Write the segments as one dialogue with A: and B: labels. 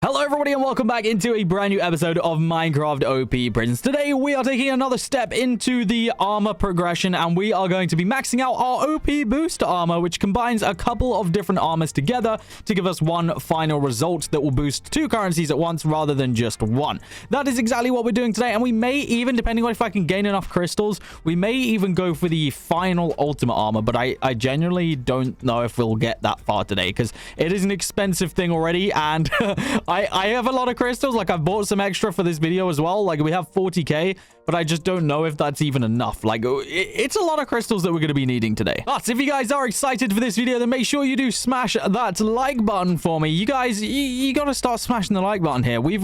A: Hello everybody and welcome back into a brand new episode of Minecraft OP Prisons. Today we are taking another step into the armor progression and we are going to be maxing out our OP booster armor, which combines a couple of different armors together to give us one final result that will boost two currencies at once rather than just one. That is exactly what we're doing today, and we may even, depending on if I can gain enough crystals, we may even go for the final ultimate armor, but I genuinely don't know if we'll get that far today because it is an expensive thing already, and I have a lot of crystals. Like, I've bought some extra for this video as well. Like, we have 40k, but I just don't know if that's even enough. Like, it's a lot of crystals that we're going to be needing today. But if you guys are excited for this video, then make sure you do smash that like button for me. You guys, you got to start smashing the like button here. We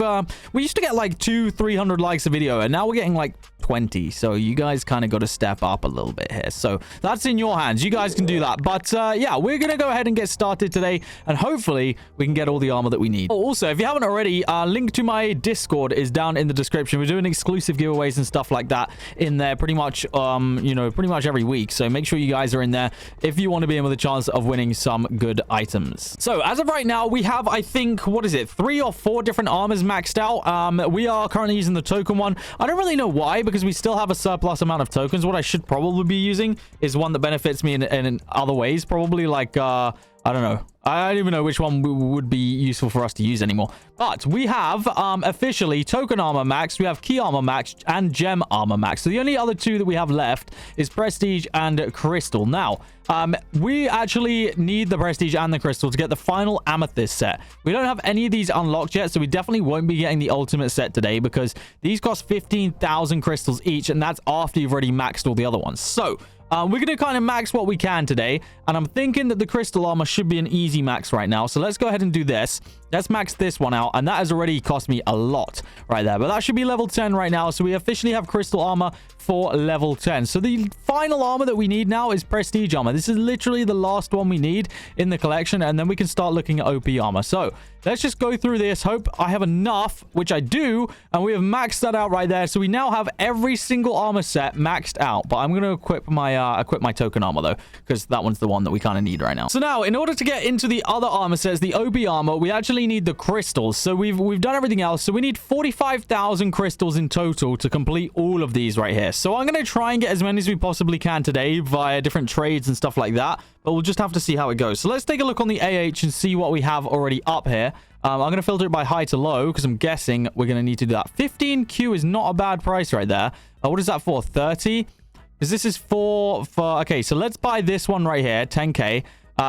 A: used to get like 200-300 likes a video, and now we're getting like 20. So you guys kind of got to step up a little bit here. So that's in your hands. You guys can do that. But yeah, we're going to go ahead and get started today, and hopefully we can get all the armor that we need. Also, if you haven't already, link to my Discord is down in the description. We're doing exclusive giveaways and stuff like that in there pretty much, you know, pretty much every week. So make sure you guys are in there if you want to be in with a chance of winning some good items. So as of right now, we have, I think, what is it, 3 or 4 different armors maxed out. We are currently using the token one. I don't really know why, because we still have a surplus amount of tokens. What I should probably be using is one that benefits me in other ways, probably like I don't know. I don't even know which one would be useful for us to use anymore. But we have officially token armor max, we have key armor max, and gem armor max. So the only other two that we have left is prestige and crystal. Now, we actually need the prestige and the crystal to get the final amethyst set. We don't have any of these unlocked yet, so we definitely won't be getting the ultimate set today because these cost 15,000 crystals each, and that's after you've already maxed all the other ones. So we're going to kind of max what we can today, and I'm thinking that the crystal armor should be an easy max right now. So let's go ahead and do this. Let's max this one out, and that has already cost me a lot right there, but that should be level 10 right now. So we officially have crystal armor for level 10. So the final armor that we need now is prestige armor. This is literally the last one we need in the collection, and then we can start looking at OP armor. So let's just go through this. Hope I have enough, which I do, and we have maxed that out right there. So we now have every single armor set maxed out, but I'm going to equip my token armor though, because that one's the one that we kind of need right now. So now, in order to get into the other armor sets, the OP armor, we actually need the crystals. So we've done everything else. So we need 45,000 crystals in total to complete all of these right here. So I'm going to try and get as many as we possibly can today via different trades and stuff like that, but we'll just have to see how it goes. So let's take a look on the AH and see what we have already up here. I'm going to filter it by high to low because I'm guessing we're going to need to do that. 15Q is not a bad price right there. What is that for? 30? Because this is for okay, so let's buy this one right here, 10k.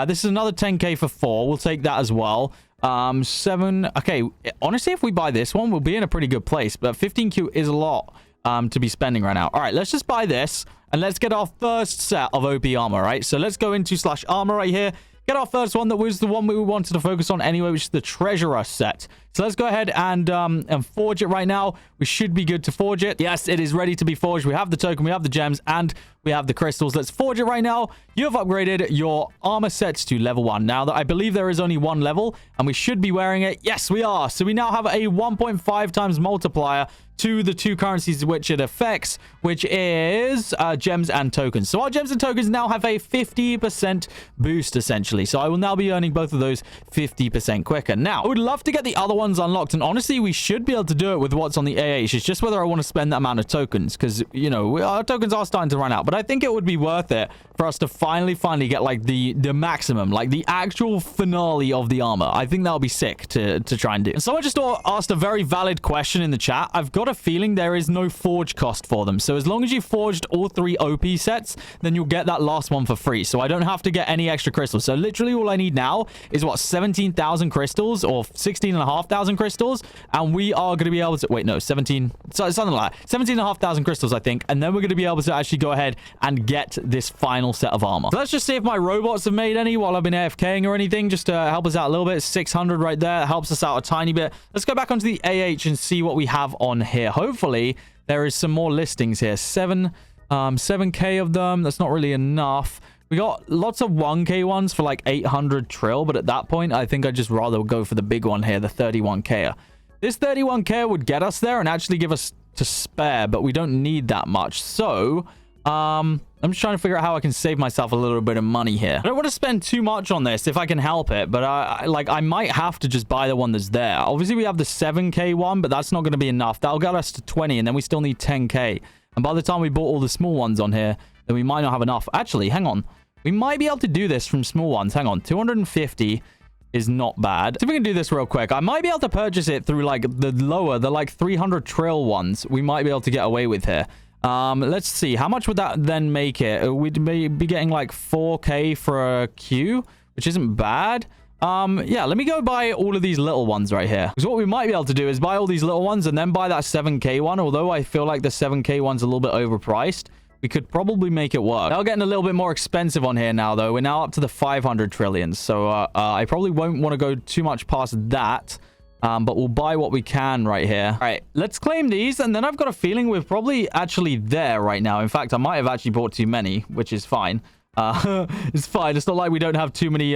A: This is another 10k for 4. We'll take that as well. 7. Okay, honestly, if we buy this one, we'll be in a pretty good place, but 15Q is a lot to be spending right now. All right, let's just buy this and let's get our first set of OP armor, right? So let's go into /armor right here. Get our first one that was the one we wanted to focus on anyway, which is the treasurer set. So let's go ahead and forge it right now. We should be good to forge it. Yes, it is ready to be forged. We have the token, we have the gems, and we have the crystals. Let's forge it right now. You have upgraded your armor sets to level 1. Now, that I believe there is only one level, and we should be wearing it. Yes, we are. So we now have a 1.5 times multiplier to the two currencies which it affects, which is gems and tokens. So our gems and tokens now have a 50% boost, essentially. So I will now be earning both of those 50% quicker. Now, I would love to get the other ones unlocked, and honestly, we should be able to do it with what's on the AH. It's just whether I want to spend that amount of tokens, because, you know, our tokens are starting to run out. But I think it would be worth it for us to finally get, like, the maximum, like, the actual finale of the armor. I think that would be sick to try and do. And someone just asked a very valid question in the chat. I've got a feeling there is no forge cost for them. So as long as you forged all 3 OP sets, then you'll get that last one for free. So I don't have to get any extra crystals. So literally all I need now is what, 17,000 crystals or 16,500 crystals, and we are going to be able to wait, no, 17, so something like that, 17,500 crystals, I think, and then we're going to be able to actually go ahead and get this final set of armor. So let's just see if my robots have made any while I've been AFKing or anything, just to help us out a little bit. 600 right there. That helps us out a tiny bit. Let's go back onto the AH and see what we have on here. Hopefully there is some more listings here. 7k of them. That's not really enough. We got lots of 1k ones for like 800 trill, but at that point I think I'd just rather go for the big one here, the 31k. This 31k would get us there and actually give us to spare, but we don't need that much. So I'm just trying to figure out how I can save myself a little bit of money here. I don't want to spend too much on this if I can help it, but I might have to just buy the one that's there. Obviously, we have the 7K one, but that's not going to be enough. That'll get us to 20, and then we still need 10K. And by the time we bought all the small ones on here, then we might not have enough. Actually, hang on. We might be able to do this from small ones. Hang on. 250 is not bad. So if we can do this real quick, I might be able to purchase it through like the lower, the like 300 trill ones. We might be able to get away with here. Let's see. How much would that then make it? We'd be getting like 4K for a Q, which isn't bad. Yeah, let me go buy all of these little ones right here. Because what we might be able to do is buy all these little ones and then buy that 7K one. Although I feel like the 7K one's a little bit overpriced, we could probably make it work. They're getting a little bit more expensive on here now, though. We're now up to the 500 trillions. So, I probably won't want to go too much past that. But we'll buy what we can right here. All right, let's claim these. And then I've got a feeling we're probably actually there right now. In fact, I might have actually bought too many, which is fine. It's fine. It's not like we don't have too many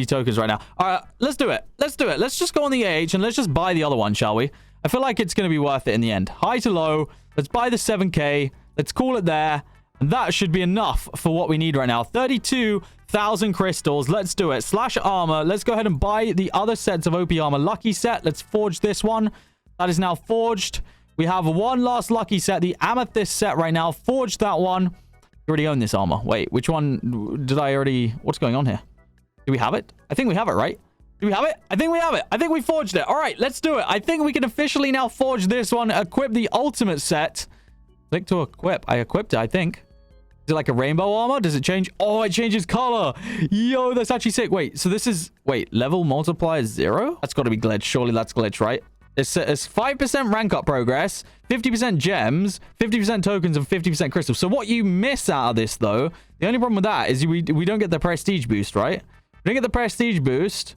A: tokens right now. All right, let's do it. Let's do it. Let's just go on the AH and let's just buy the other one, shall we? I feel like it's going to be worth it in the end. High to low. Let's buy the 7K. Let's call it there. And that should be enough for what we need right now. 32,000 crystals. Let's do it. Slash armor. Let's go ahead and buy the other sets of OP armor. Lucky set. Let's forge this one. That is now forged. We have one last lucky set. The amethyst set right now. Forged that one. You already own this armor. Wait, which one did I already... What's going on here? Do we have it? I think we have it, right? Do we have it? I think we have it. I think we forged it. All right, let's do it. I think we can officially now forge this one. Equip the ultimate set. Click to equip. I equipped it, I think. Is it like a rainbow armor? Does it change? Oh, it changes color. Yo, that's actually sick. Wait, so this is... Wait, level multiplier 0? That's got to be glitch. Surely that's glitch, right? It's 5% rank up progress, 50% gems, 50% tokens, and 50% crystals. So what you miss out of this, though, the only problem with that is we don't get the prestige boost, right? We don't get the prestige boost.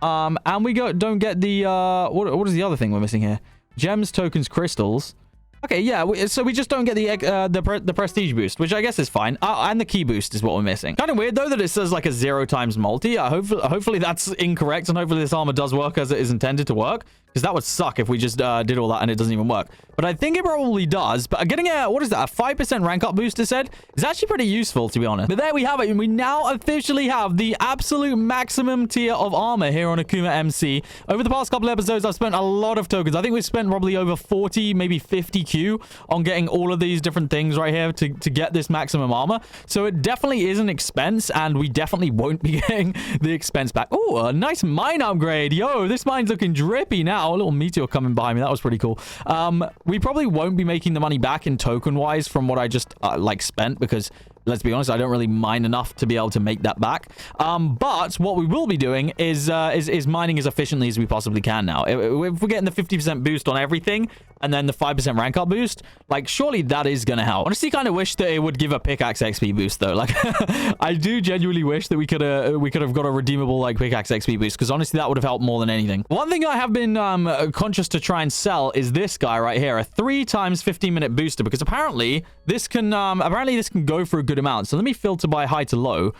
A: And we don't get the... What is the other thing we're missing here? Gems, tokens, crystals. Okay, yeah, so we just don't get the prestige boost, which I guess is fine. And the key boost is what we're missing. Kind of weird, though, that it says like a 0 times multi. Hopefully that's incorrect, and hopefully this armor does work as it is intended to work, because that would suck if we just did all that and it doesn't even work. But I think it probably does. But getting a, what is that, a 5% rank up boost, it said, is actually pretty useful, to be honest. But there we have it, and we now officially have the absolute maximum tier of armor here on AkumaMC. Over the past couple episodes, I've spent a lot of tokens. I think we've spent probably over 40, maybe 50Q on getting all of these different things right here to get this maximum armor. So it definitely is an expense, and we definitely won't be getting the expense back. Oh, a nice mine upgrade. Yo, this mine's looking drippy now. A little meteor coming behind me. That was pretty cool. We probably won't be making the money back in token wise from what I just like spent, because let's be honest, I don't really mine enough to be able to make that back. But what we will be doing is mining as efficiently as we possibly can now. If we're getting the 50% boost on everything and then the 5% rank up boost, like, surely that is going to help. Honestly, kind of wish that it would give a pickaxe XP boost, though. Like, I do genuinely wish that we could have got a redeemable, like, pickaxe XP boost, because honestly, that would have helped more than anything. One thing I have been conscious to try and sell is this guy right here, a 3 times 15-minute booster, because apparently this can go for a good amount. So let me filter by high to low.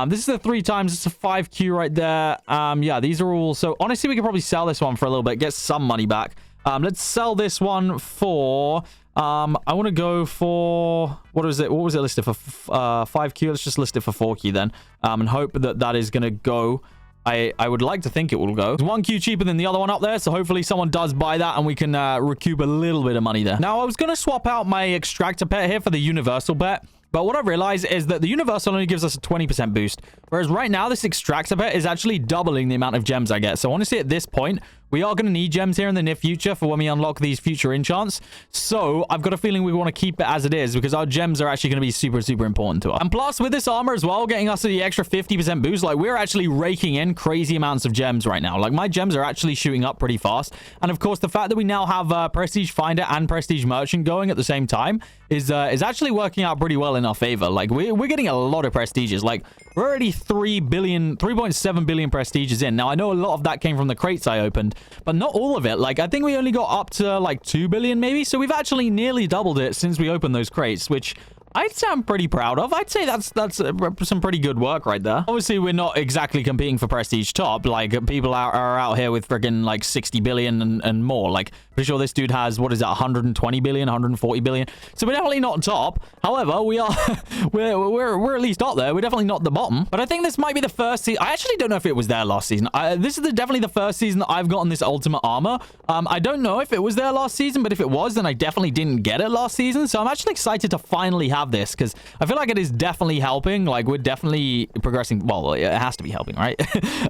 A: This is the 3 times. It's a 5Q right there. Yeah, these are all... So honestly, we could probably sell this one for a little bit, get some money back. Let's sell this one for... I want to go for... What was it listed for? 5Q. Let's just list it for 4Q then. And hope that is going to go... I would like to think it will go. It's 1Q cheaper than the other one up there, so hopefully someone does buy that and we can recoup a little bit of money there. Now, I was going to swap out my extractor pet here for the universal pet, but what I've realized is that the universal only gives us a 20% boost, whereas right now this extractor pet is actually doubling the amount of gems I get. So honestly, at this point, we are going to need gems here in the near future for when we unlock these future enchants. So I've got a feeling we want to keep it as it is, because our gems are actually going to be super, super important to us. And plus, with this armor as well, getting us to the extra 50% boost, like, we're actually raking in crazy amounts of gems right now. Like, my gems are actually shooting up pretty fast. And of course, the fact that we now have Prestige Finder and Prestige Merchant going at the same time is actually working out pretty well in our favor. Like, we're getting a lot of prestiges. Like, we're already 3.7 billion prestiges in. Now, I know a lot of that came from the crates I opened, but not all of it. Like, I think we only got up to like 2 billion maybe. So we've actually nearly doubled it since we opened those crates, which I'd say I'm pretty proud of. I'd say that's some pretty good work right there. Obviously, we're not exactly competing for prestige top. Like, people are out here with friggin' like 60 billion and more. Like, for sure, this dude has, what is that, 120 billion, 140 billion. So we're definitely not top. However, we are, we're at least up there. We're definitely not the bottom. But I think this might be the first season. I actually don't know if it was there last season. This is definitely the first season that I've gotten this ultimate armor. I don't know if it was there last season, but if it was, then I definitely didn't get it last season. So I'm actually excited to finally have this because I feel like it is definitely helping. Like, we're definitely progressing. Well, it has to be helping, right?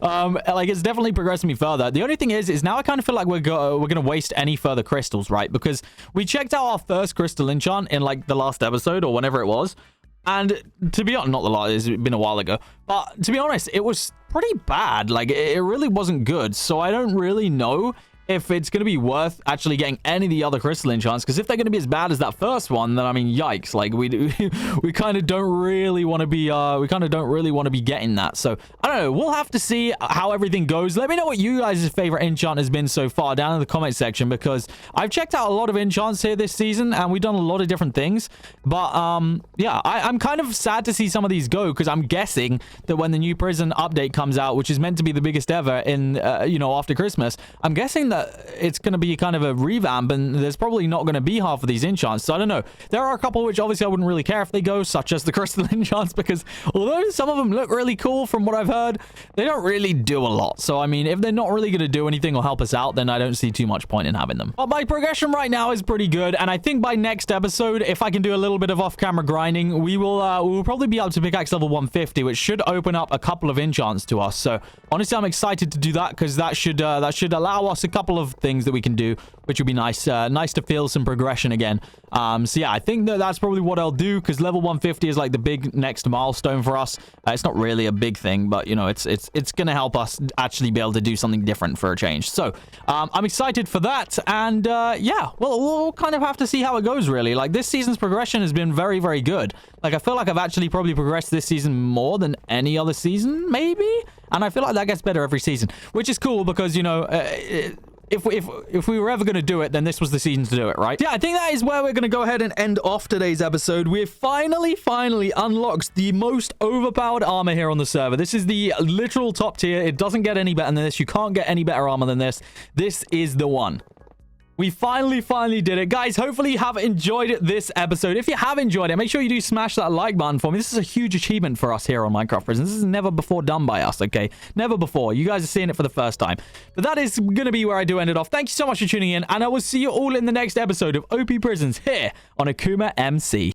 A: Like, it's definitely progressing me further. The only thing is now I kind of feel like we're gonna waste any further crystals, right? Because we checked out our first crystal enchant in like the last episode or whenever it was, and to be honest, not the last, it's been a while ago, but to be honest, it was pretty bad. Like, it really wasn't good. So I don't really know if it's going to be worth actually getting any of the other crystal enchants, because if they're going to be as bad as that first one, then I mean, yikes. Like, we kind of don't really want to be getting that. So I don't know, we'll have to see how everything goes. Let me know what you guys' favorite enchant has been so far down in the comment section, because I've checked out a lot of enchants here this season and we've done a lot of different things. But yeah, I'm kind of sad to see some of these go, because I'm guessing that when the new prison update comes out, which is meant to be the biggest ever in you know, after Christmas, I'm guessing that it's going to be kind of a revamp, and there's probably not going to be half of these enchants. So I don't know. There are a couple which obviously I wouldn't really care if they go, such as the crystal enchants, because although some of them look really cool from what I've heard, they don't really do a lot. So I mean, if they're not really going to do anything or help us out, then I don't see too much point in having them. But my progression right now is pretty good, and I think by next episode, if I can do a little bit of off-camera grinding, we will probably be up to pickaxe level 150, which should open up a couple of enchants to us. So honestly, I'm excited to do that, because that should allow us a couple of things that we can do, which would be nice. Nice to feel some progression again. So yeah, I think that's probably what I'll do, because level 150 is like the big next milestone for us. It's not really a big thing, but you know, it's gonna help us actually be able to do something different for a change. So I'm excited for that, and yeah, we'll kind of have to see how it goes, really. Like, this season's progression has been very, very good. Like, I feel like I've actually probably progressed this season more than any other season, maybe, and I feel like that gets better every season, which is cool, because you know, if we were ever going to do it, then this was the season to do it, right? Yeah, I think that is where we're going to go ahead and end off today's episode. We've finally unlocked the most overpowered armor here on the server. This is the literal top tier. It doesn't get any better than this. You can't get any better armor than this. This is the one. We finally did it. Guys, hopefully you have enjoyed this episode. If you have enjoyed it, make sure you do smash that like button for me. This is a huge achievement for us here on Minecraft Prison. This is never before done by us, okay? Never before. You guys are seeing it for the first time. But that is going to be where I do end it off. Thank you so much for tuning in, and I will see you all in the next episode of OP Prisons here on AkumaMC.